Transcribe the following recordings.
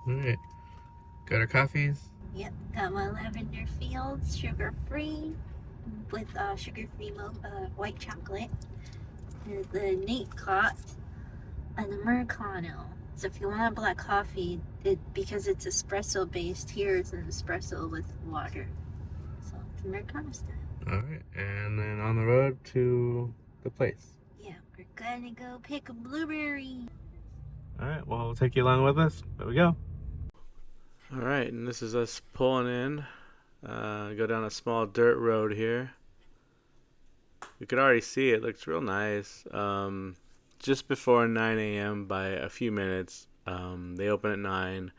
All right. Got our coffees. Yep, got my lavender fields, sugar-free, with sugar-free white chocolate. There's the Nate Cot and the Americano. So if you want a black coffee, because it's espresso based, here it's an espresso with water. So it's Americano style. All right. And then on the road to the place. Yeah, we're gonna go pick a blueberry. All right. Well, we'll take you along with us. There we go. All right. And this is us pulling in. Go down a small dirt road here. You could already see it. Looks real nice. Just before 9 a.m. by a few minutes. They open at 9.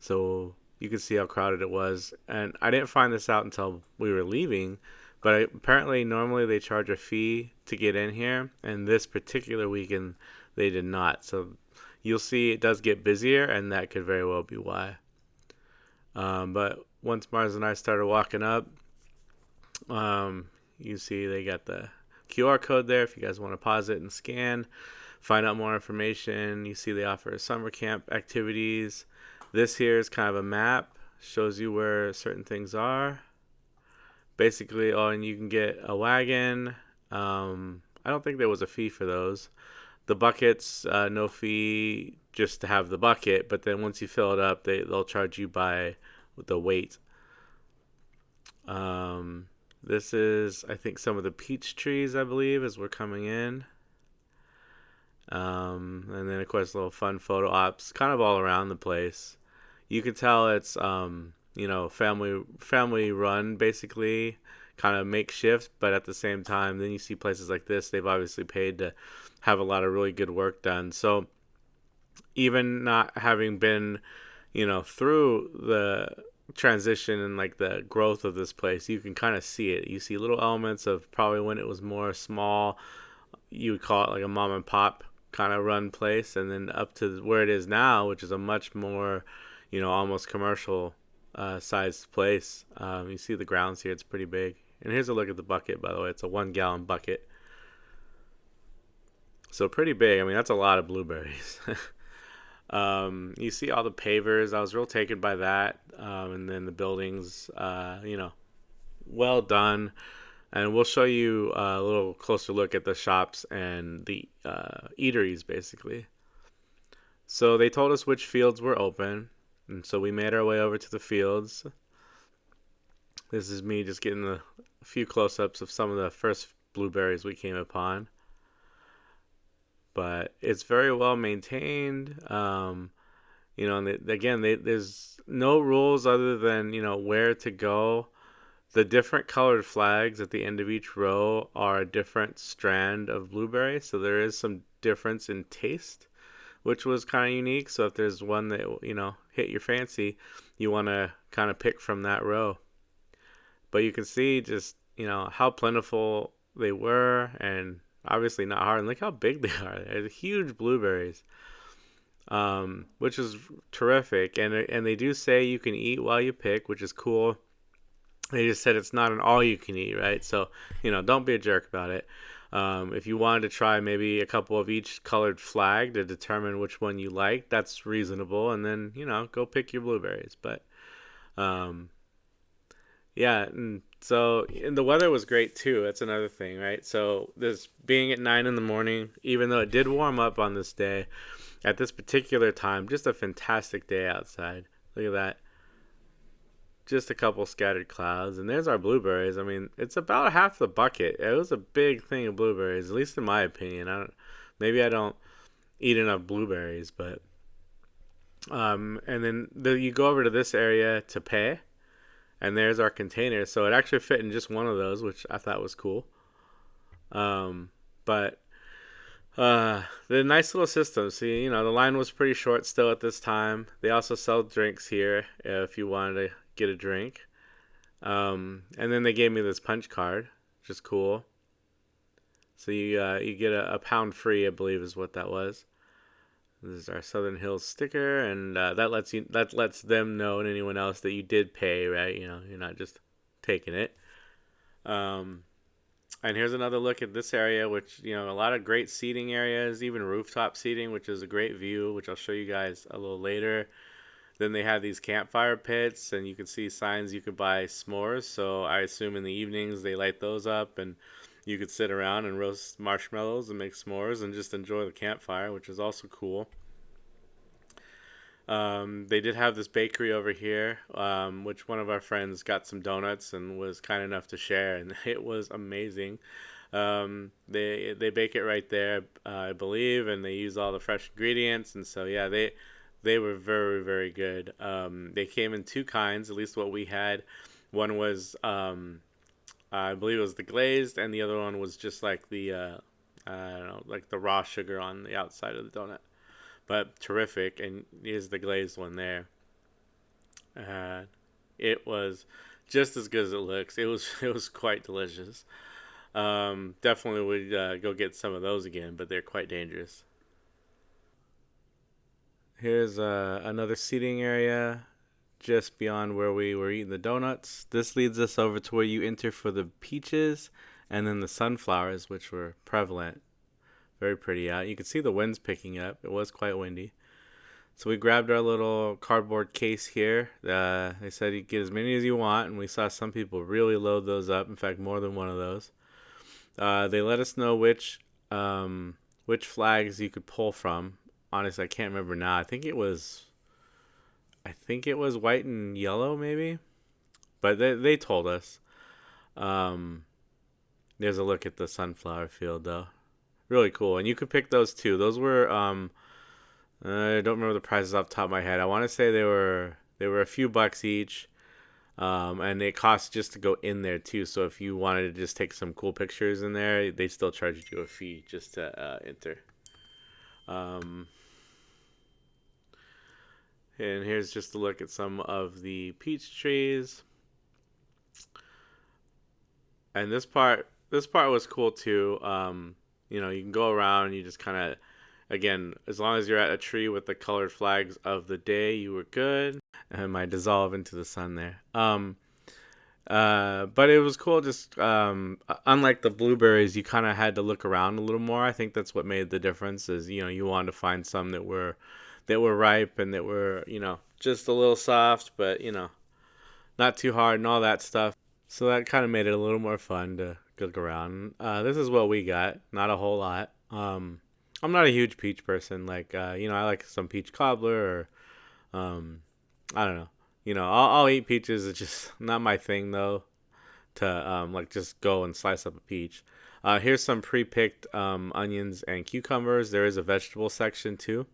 So you could see how crowded it was. And I didn't find this out until we were leaving. But apparently, normally they charge a fee to get in here. And this particular weekend, they did not. So you'll see it does get busier, and that could very well be why. But once Mars and I started walking up, you see they got the QR code there if you guys want to pause it and scan, find out more information. You see they offer summer camp activities. This here is kind of a map, shows you where certain things are. Basically, oh, and you can get a wagon. I don't think there was a fee for those. The buckets, no fee, just to have the bucket. But then once you fill it up, they'll charge you by the weight. Um, this is, I think, some of the peach trees, I believe, as we're coming in. And then, of course, little fun photo ops, kind of all around the place. You can tell it's, family run, basically, kind of makeshift, but at the same time, then you see places like this, they've obviously paid to have a lot of really good work done. So even not having been, through the transition and like the growth of this place, you can kind of see it. You see little elements of probably when it was more small, you would call it like a mom and pop kind of run place, and then up to where it is now, which is a much more, almost commercial sized place. You see the grounds here; it's pretty big. And here's a look at the bucket, by the way. It's a 1 gallon bucket, so pretty big. I mean, that's a lot of blueberries. You see all the pavers. I was real taken by that. And then the buildings, well done. And we'll show you a little closer look at the shops and the eateries, basically. So they told us which fields were open. And so we made our way over to the fields. This is me just getting a few close ups of some of the first blueberries we came upon. But it's very well maintained. And again, there's no rules other than where to go. The different colored flags at the end of each row are a different strand of blueberry, so there is some difference in taste, which was kind of unique. So if there's one that hit your fancy, you want to kind of pick from that row. But you can see just how plentiful they were, and obviously not hard. And look how big they are. They're huge blueberries, which is terrific. And they do say you can eat while you pick, which is cool. They just said it's not an all you can eat, right? So don't be a jerk about it. If you wanted to try maybe a couple of each colored flag to determine which one you like, that's reasonable. And then go pick your blueberries. But um, yeah, and the weather was great too. That's another thing, right? So this being at 9 in the morning, even though it did warm up on this day, at this particular time, just a fantastic day outside. Look at that. Just a couple scattered clouds, and there's our blueberries. I mean, it's about half the bucket. It was a big thing of blueberries, at least in my opinion. Maybe I don't eat enough blueberries, but and then you go over to this area to pay, and there's our container. So it actually fit in just one of those, which I thought was cool. But the nice little system. See, the line was pretty short still at this time. They also sell drinks here if you wanted to get a drink. And then they gave me this punch card, which is cool. So you get a pound free, I believe, is what that was. This is our Southern Hills sticker, and that lets them know and anyone else that you did pay, right? You're not just taking it. Um, and here's another look at this area, which a lot of great seating areas, even rooftop seating, which is a great view, which I'll show you guys a little later. Then they have these campfire pits, and you can see signs you could buy s'mores. So I assume in the evenings they light those up, and you could sit around and roast marshmallows and make s'mores and just enjoy the campfire, which is also cool. They did have this bakery over here, which one of our friends got some donuts and was kind enough to share, and it was amazing. They bake it right there, I believe, and they use all the fresh ingredients, and so yeah, they were very very good. They came in two kinds, at least what we had. One was I believe it was the glazed, and the other one was just like the I don't know, like the raw sugar on the outside of the donut. But terrific, and here's the glazed one there. Uh, it was just as good as it looks. It was quite delicious. Definitely would go get some of those again, but they're quite dangerous. Here's another seating area just beyond where we were eating the donuts. This leads us over to where you enter for the peaches and then the sunflowers, which were prevalent. Very pretty out. You can see the winds picking up. It was quite windy. So we grabbed our little cardboard case here. They said you get as many as you want, and we saw some people really load those up. In fact, more than one of those. They let us know which flags you could pull from. Honestly, I can't remember now. I think it was white and yellow, maybe. But they told us. Um, there's a look at the sunflower field, though. Really cool, and you could pick those too. Those were I don't remember the prices off the top of my head. I want to say they were a few bucks each. And it costs just to go in there too. So if you wanted to just take some cool pictures in there, they still charged you a fee just to enter. Um, and here's just a look at some of the peach trees. And this part was cool too. You know, you can go around. You just kind of, again, as long as you're at a tree with the colored flags of the day, you were good. And might dissolve into the sun there. But it was cool. Just unlike the blueberries, you kind of had to look around a little more. I think that's what made the difference. Is you know you wanted to find some that were ripe and that were just a little soft, but not too hard and all that stuff. So that kind of made it a little more fun to look around. This is what we got. Not a whole lot. I'm not a huge peach person. Like I like some peach cobbler or I don't know. I'll eat peaches. It's just not my thing though. To like just go and slice up a peach. Here's some pre-picked onions and cucumbers. There is a vegetable section too.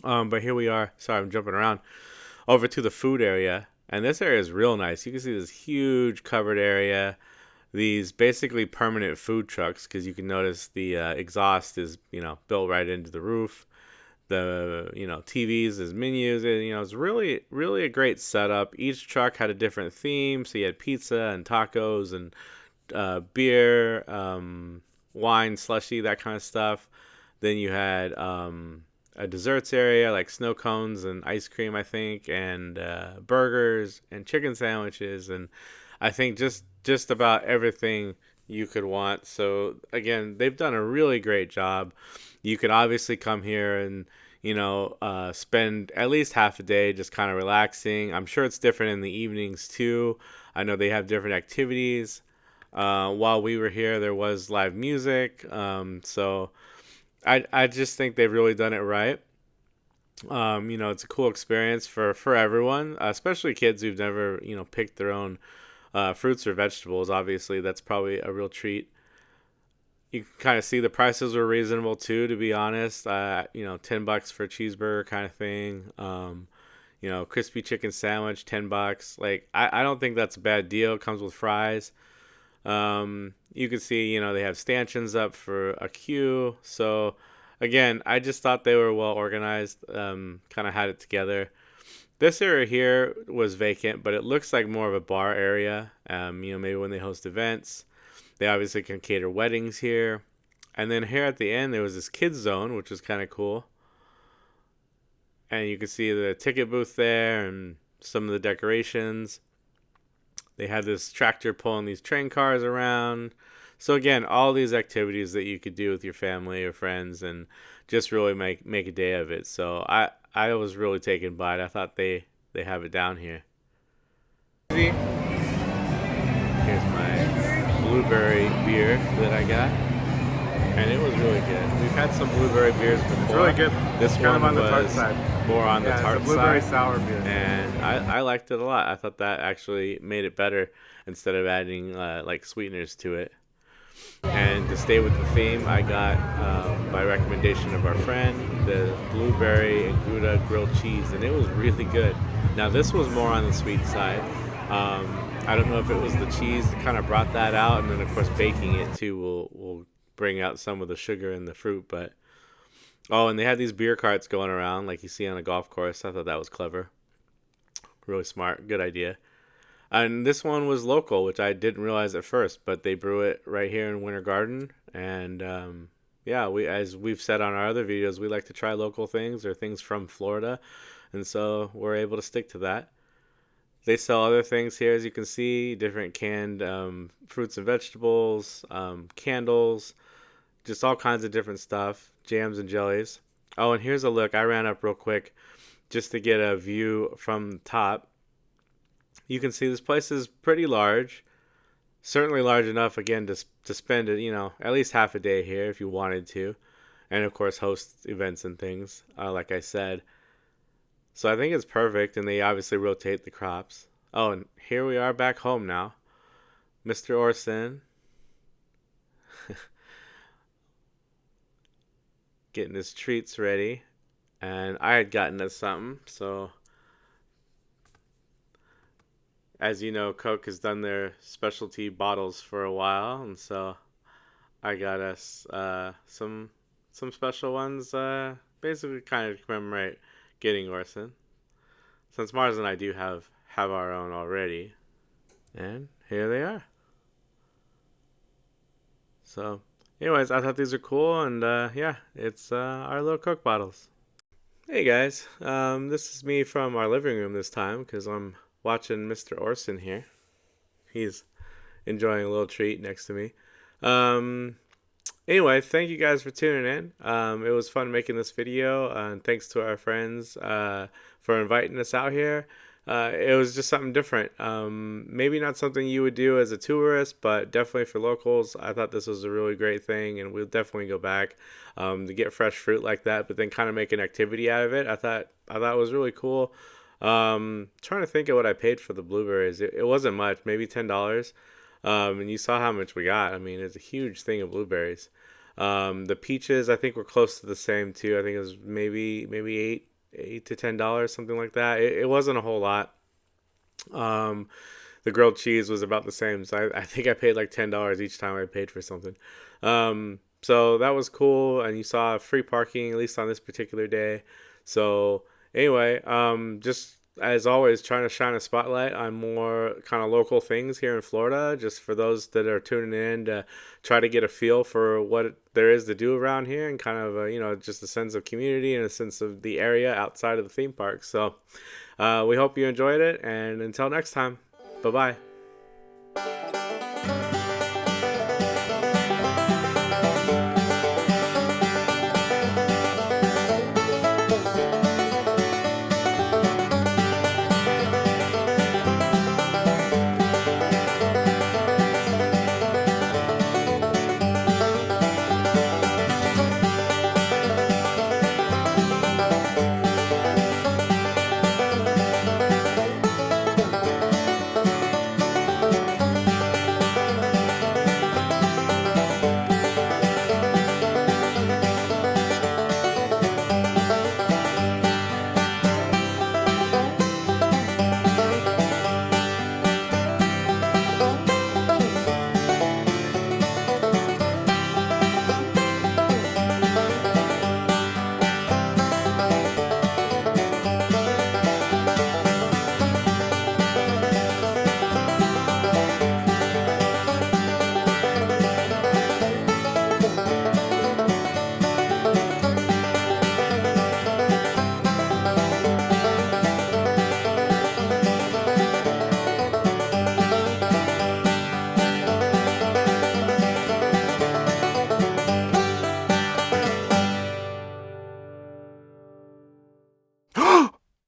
But here we are. Sorry, I'm jumping around over to the food area, and this area is real nice. You can see this huge covered area. These basically permanent food trucks because you can notice the exhaust is built right into the roof. The TVs as menus, and it's really a great setup. Each truck had a different theme, so you had pizza and tacos and beer, wine, slushy, that kind of stuff. Then you had a desserts area like snow cones and ice cream, I think, and burgers and chicken sandwiches, and I think just about everything you could want. So again, they've done a really great job. You could obviously come here and spend at least half a day just kind of relaxing. I'm sure it's different in the evenings too. I know they have different activities. While we were here, there was live music. So I just think they've really done it right. It's a cool experience for everyone, especially kids who've never picked their own fruits or vegetables. Obviously, that's probably a real treat. You can kind of see the prices were reasonable too, to be honest. $10 for a cheeseburger kind of thing. Crispy chicken sandwich, $10. Like I don't think that's a bad deal. It comes with fries. You can see, they have stanchions up for a queue. So again, I just thought they were well organized. Kind of had it together. This area here was vacant, but it looks like more of a bar area. Maybe when they host events. They obviously can cater weddings here. And then here at the end, there was this kids zone, which was kind of cool. And you can see the ticket booth there and some of the decorations. They had this tractor pulling these train cars around. So again, all these activities that you could do with your family or friends and just really make a day of it. So I I was really taken by it. I thought they have it down here. Here's my blueberry beer that I got, and it was really good. We've had some blueberry beers before. It's really good. This Kind of one on the tart was side. more on the Yeah, tart it's a blueberry side, sour beer. and I liked it a lot. I thought that actually made it better instead of adding like sweeteners to it. And to stay with the theme, I got, by recommendation of our friend, the blueberry and Gouda grilled cheese, and it was really good. Now, this was more on the sweet side. I don't know if it was the cheese that kind of brought that out, and then, of course, baking it too will bring out some of the sugar in the fruit. But oh, and they had these beer carts going around like you see on a golf course. I thought that was clever. Really smart. Good idea. And this one was local, which I didn't realize at first, but they brew it right here in Winter Garden. And yeah, as we've said on our other videos, we like to try local things or things from Florida, and so we're able to stick to that. They sell other things here, as you can see, different canned fruits and vegetables, candles, just all kinds of different stuff, jams and jellies. Oh, and here's a look. I ran up real quick just to get a view from the top. You can see this place is pretty large. Certainly large enough, again, to spend it, at least half a day here if you wanted to. And of course, host events and things, like I said. So I think it's perfect, and they obviously rotate the crops. Oh, and here we are back home now. Mr. Orson getting his treats ready. And I had gotten us something, so as you know, Coke has done their specialty bottles for a while, and so I got us some special ones, basically kind of commemorate getting Orson. Since Mars and I do have our own already, and here they are. So, anyways, I thought these are cool, and yeah, it's our little Coke bottles. Hey guys, this is me from our living room this time because I'm watching Mr. Orson here. He's enjoying a little treat next to me. Um, Anyway, thank you guys for tuning in. It was fun making this video, and thanks to our friends for inviting us out here. It was just something different. Maybe not something you would do as a tourist, but definitely for locals. I thought this was a really great thing, and we'll definitely go back to get fresh fruit like that, but then kind of make an activity out of it. I thought it was really cool. Trying to think of what I paid for the blueberries. It wasn't much, maybe $10. And you saw how much we got. I mean, it's a huge thing of blueberries. The peaches, I think, were close to the same too. I think it was maybe eight to $10, something like that. It wasn't a whole lot. Um, the grilled cheese was about the same, so I think I paid like $10 each time I paid for something. So that was cool, and you saw free parking at least on this particular day. So anyway, just as always, trying to shine a spotlight on more kind of local things here in Florida, just for those that are tuning in to try to get a feel for what there is to do around here, and kind of just a sense of community and a sense of the area outside of the theme park. So we hope you enjoyed it, and until next time, bye bye.